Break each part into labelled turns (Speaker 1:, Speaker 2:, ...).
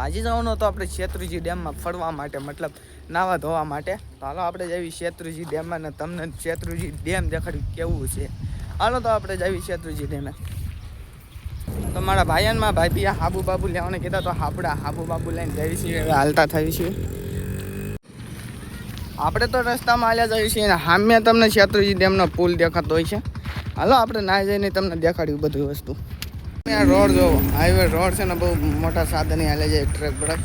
Speaker 1: આજે જવાનું તો આપણે શેત્રુંજી ડેમમાં ફરવા માટે, મતલબ નાવા ધોવા માટે. તો હાલો આપણે જઈએ શેત્રુંજી ડેમમાં ને તમને શેત્રુંજી ડેમ દેખાડ્યું કેવું છે. હાલો તો આપણે જઈએ શેત્રુંજી ડેમે. તો મારા ભાઈમાં ભાઈ હાબુ બાબુ લેવાને કીધા તો આપણે હાબુ બાબુ લઈને જઈએ છીએ. હવે હાલતા થઈએ છીએ. આપણે તો રસ્તામાં હાલ્યા જઈએ છીએ અને સામે તમને શેત્રુંજી ડેમનો પુલ દેખાતો હોય છે. હાલો આપણે ના જઈને તમને દેખાડ્યું બધી વસ્તુ. આ રોડ જો હાઈવે રોડ છે ને, બહુ મોટા સાધન હાલે છે, ટ્રક બ્રક.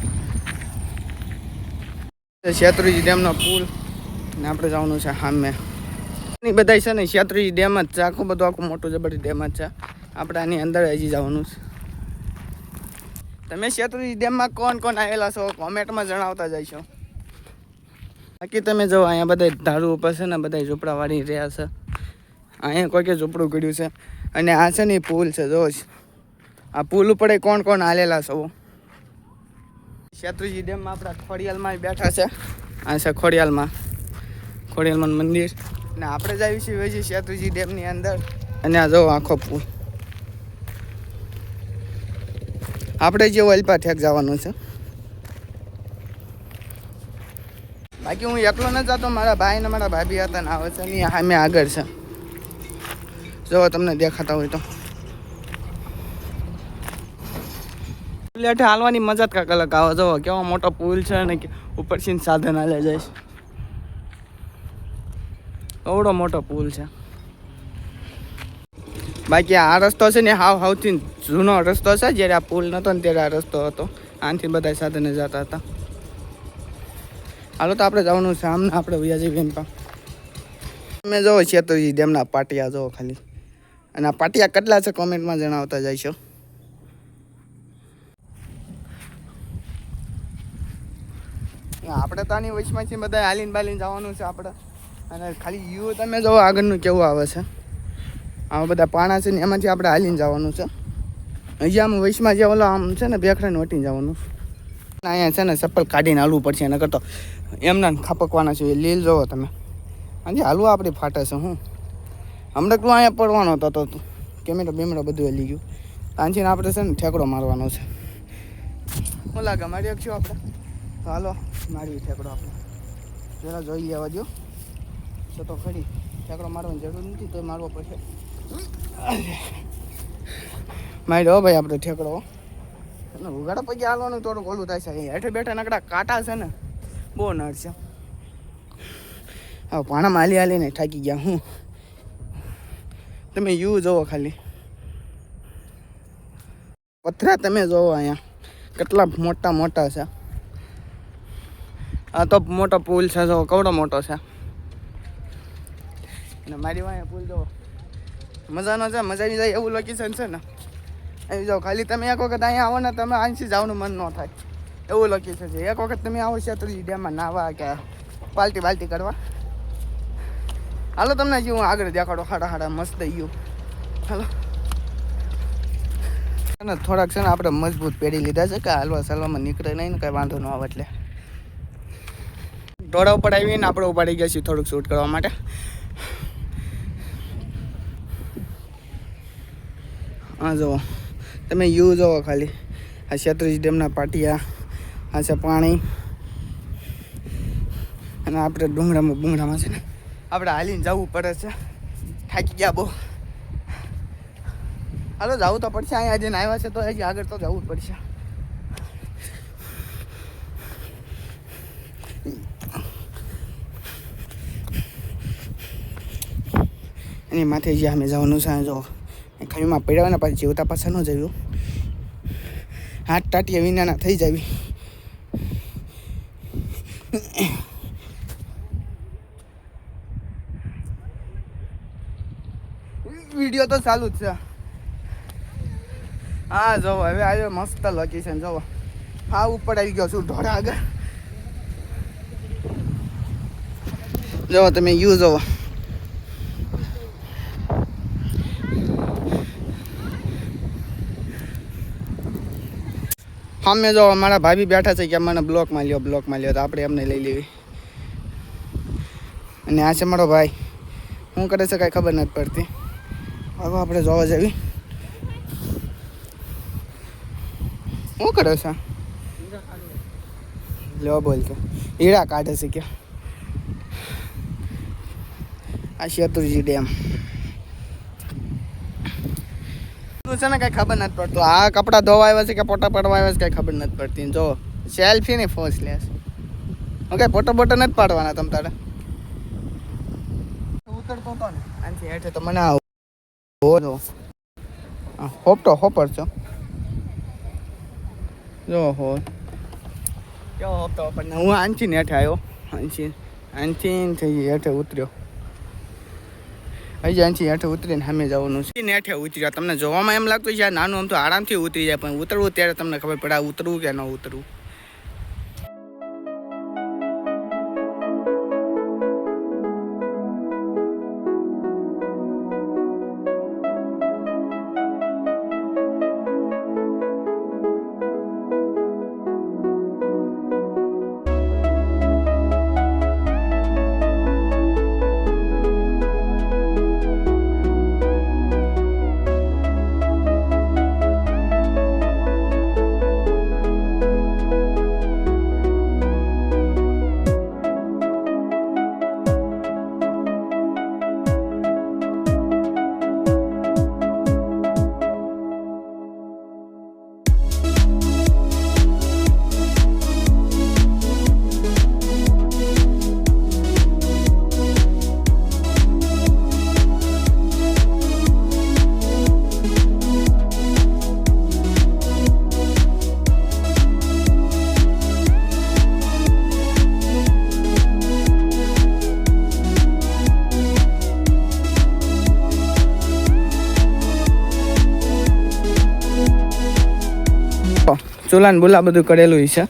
Speaker 1: શેત્રુંજી ડેમનો પુલ ને આપણે જવાનું છે સામે. બધા છે ને શેત્રુંજી ડેમ જ છે, આખું બધું આખું મોટું જબરદસ્ત ડેમ જ છે. આપણે આની અંદર હજી જવાનું છે. તમે શેત્રુંજી ડેમમાં કોણ કોણ આવેલા છો કોમેન્ટમાં જણાવતા જઈશો. બાકી તમે જો અહીંયા બધા ધારું ઉપર છે ને, બધા ઝૂંપડાવાળી રહ્યા છે. અહીંયા કોઈ કે ઝૂંપડું કર્યું છે અને આ છે ને પુલ છે. જો આ પુલ ઉપર કોણ કોણ હાલેલા છો. શેત્રુંજી ડેમમાં આપણા ખોડિયાલમાં બેઠા છે. આ છે ખોડિયાલમાં મંદિર. ને આપણે જઈએ છીએ હજી શેત્રુંજી ડેમની અંદર. અને આ જો આખો પુલ. આપણે જે વલપા ઠેક જવાનું છે. બાકી હું એકલો ન જતો, મારા ભાઈ ને મારા ભાભી હતા ને આવે છે ને સામે આગળ છે. જો તમને દેખાતા હોય તો લેઠે હાલવાની મજા જ કાંક અલગ આવે. જો કેવો મોટો પુલ છે ને ઉપરથી સાધન હાલે જાય છે. એવડો મોટો પુલ છે. બાકી આ રસ્તો છે ને સૌથી જૂનો રસ્તો છે. જ્યારે આ પુલ નહોતો ને ત્યારે આ રસ્તો હતો. આનાથી બધા સાધને જતા હતા. હાલો તો આપણે જવાનું છે આમને. આપણે વયા જઈએ એમ. તમે જો શેત્રુંજી ડેમના પાટિયા જો ખાલી. અને આ પાટિયા કેટલા છે કોમેન્ટમાં જણાવતા જઈશો. આપણે તો આની વચમાંથી બધા હાલીને બાલીને જવાનું છે આપણે. અને ખાલી વ્યૂ તમે જો આગળનું કેવું આવે છે. આવા બધા પાણા છે ને એમાંથી આપણે હાલીને જવાનું છે. હજી આમ વચમાં જે ઓલો આમ છે ને ભેખડાને વટીને જવાનું. અહીંયા છે ને ચપ્પલ કાઢીને હાલવું પડશે. એના કરતો એમના ખાપકવાના છે. લીલ જોવો તમે. આજે હાલવું આપણે ફાટે છે. હું હમણાં તું અહીંયા પડવાનો હતો તો કેમેરો બેમેરો બધું હલી ગયું. આનથી આપણે છે ને ઠેકડો મારવાનો છે. શું લાગે મારી શકશું આપણે? તો હાલો મારી ઠેકડો આપણે જરા જોઈ લેવા દો. તો ખરી ઠેકડો મારવાની જરૂર નથી, તો મારવો પડશે. મારી દો ભાઈ આપણે ઠેકડો. ઉગાડા પૈકી હાલવાનું થોડુંક ઓલું થાય છે. હેઠે બેઠા નકડા કાંટા છે ને, બહુ નડ છે. હવે પાણામાં હાલી હાલીને થાકી ગયા. હું તમે યુ જોવો ખાલી. પથરા તમે જોવો અહીંયા કેટલા મોટા મોટા છે. આ તો મોટો પુલ છે. જો કવડો મોટો છે. અને મારી વાંહે પુલ જોવો મજાનો છે. મજાની જાય એવું લોકેશન છે ને. આવી જાઓ ખાલી તમે એક વખત અહીંયા આવો ને, તમે અહીંથી જવાનું મન ન થાય એવું લોકેશન છે. એક વખત તમે આવો શેત્રુંજી ડેમમાં નાવા કે પાલટી કરવા. હાલો તમને જે હું આગળ દેખાડો. હાડા મસ્ત ગયું. હાલો અને થોડાક છે ને આપણે મજબૂત પેઢી લીધા છે કે હાલવા ચાલવામાં નીકળે નહીં ને કાંઈ વાંધો ન આવે. એટલે ટોળા ઉપર આવીને આપણે ઉપાડી ગયા છીએ થોડુંક શૂટ કરવા માટે. હા જુઓ તમે યુ જુઓ ખાલી. આ શેત્રુંજી ડેમના પાટિયા. આ છે પાણી. અને આપણે ડુંગરામાં છે ને આપણે હાલીને જવું પડે છે. થાકી ગયા બહુ. હાલો જવું તો પડશે. અહીંયા જઈને આવ્યા છે તો હજી આગળ તો જવું જ પડશે. એની માથે જે અમે જવાનું છે. જો ખામીમાં પડ્યા ને પાછી જીવતા પાછા ન જવું. હાથ ટાટિયા વિનાના થઈ જાવી. વિડીયો તો ચાલુ જ છે. હા જોવો હવે આવ્યો મસ્ત લોકેશન. જોવો હા ઉપર આવી ગયો છું ઢોળા આગળ. જોવો તમે યુ જોવો. સામે જો મારા ભાભી બેઠા છે કે મને બ્લોકમાં લ્યો તો આપણે એમને લઈ લેવી. અને આ છે મારો ભાઈ. શું કરે છે કાંઈ ખબર નથી પડતી. હવે આપણે જોવા જવી. શું કરે છે? લો બોલ કે હીરા કાઢે છે કે આ શેત્રુંજી ડેમ છે ને કઈ ખબર નથી પડતું. આ કપડા ધોવા આવ્યા છે કે પોટા પડવા આવ્યા છે કઈ ખબર નથી પડતી. જો સેલ્ફી ની ફોર્સ લેસ ઓકે પોટો બોટો નથી પાડવાના તમ તારે ઉતરતો તો ને આનથી હેઠે તો મને હો હોપટો હોપર છો જો હો કેવો હોપટો હોપર ને હું આનથી ને હેઠે આવ્યો આનથી થઈ હેઠે ઉતર્યો હજી આનથી હેઠે ઉતરીને સામે જવાનું છે નેઠે ઉતર્યા. તમને જોવામાં એમ લાગતું છે નાનું આમ તો આરામથી ઉતરી જાય પણ ઉતરવું ત્યારે તમને ખબર પડે ઉતરવું કે ન ઉતરવું. ચૂલાને બુલા બધું કરેલું છે.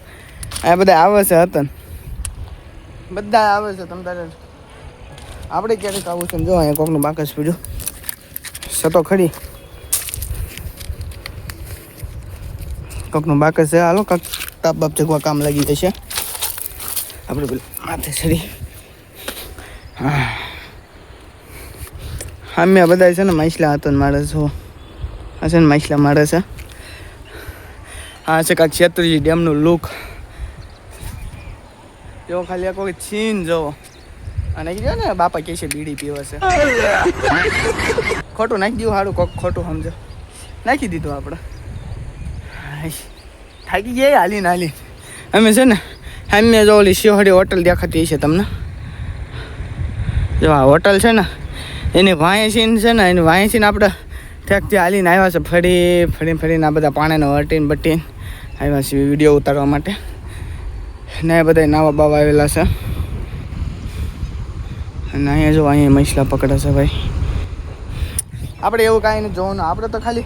Speaker 1: આ બધા આવે છે હતન બધા આવે છે. તમ તારે આપણે ક્યારેક આવું છે. જો અહીંયા કોકનું બાકસ પીડ્યું સતો ખરી કોકનું બાકસ છે. હાલો કાંક તાપ બાપ જગવા કામ લાગી જશે. આપણે પેલું માથે ચડી હા મેં બધા છે ને માછલા હતો ને મારે છો આ છે ને માછલા મારે છે. હા છે કાંક શેત્રુંજી ડેમનું લુક જો ખાલી કોઈ છીન જોવો અને કીધું ને બાપા કહે છે બીડી પીવે છે ખોટું નાખી દીધું સારું કોક ખોટું સમજો નાખી દીધું આપણે થાકી ગયા હાલીને અમે છે ને અમે જો ઓલી શિહોડી હોટલ દેખાતી છે તમને જો આ હોટલ છે ને એની વાંસીન છે ને એની વાંસીને આપણે ઠેકથી હાલીને આવ્યા છે ફરીને આ બધા પાણીને હટીને બટીને આવ્યા છે વિડીયો ઉતારવા માટે ને બધા નાવા બાવા આવેલા છે. અને અહીંયા જો અહીંયા મછલા પકડે છે ભાઈ. આપણે એવું કાંઈ નથી જોવાનું. આપણે તો ખાલી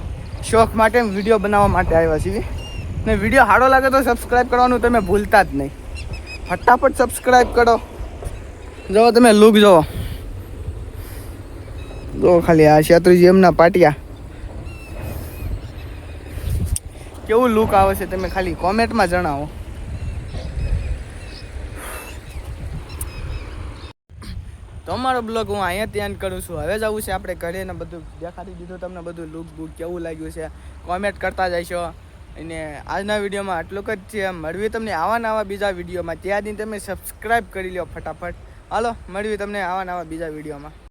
Speaker 1: શોખ માટે વિડીયો બનાવવા માટે આવ્યા છીએ ને વિડીયો સારો લાગે તો સબસ્ક્રાઈબ કરવાનું તમે ભૂલતા જ નહીં. ફટાફટ સબસ્ક્રાઈબ કરો. જો તમે લુક જુઓ જો ખાલી આ શેત્રુંજી એમના પાટિયા કેવું લુક આવે છે તમે ખાલી કોમેન્ટમાં જણાવો. તો અમારો બ્લોગ હું અહીંયા ધ્યાન કરું છું. હવે જવું છે આપણે ઘરે ને બધું દેખાડી દીધું તમને બધું લુક બુક કેવું લાગ્યું છે કોમેન્ટ કરતા જઈશો. અને આજના વિડીયોમાં આટલું જ છે. મળવી તમને આવા બીજા વિડીયોમાં ત્યાં સુધી તમે સબસ્ક્રાઈબ કરી લો ફટાફટ. હાલો મળવી તમને આવા બીજા વિડીયોમાં.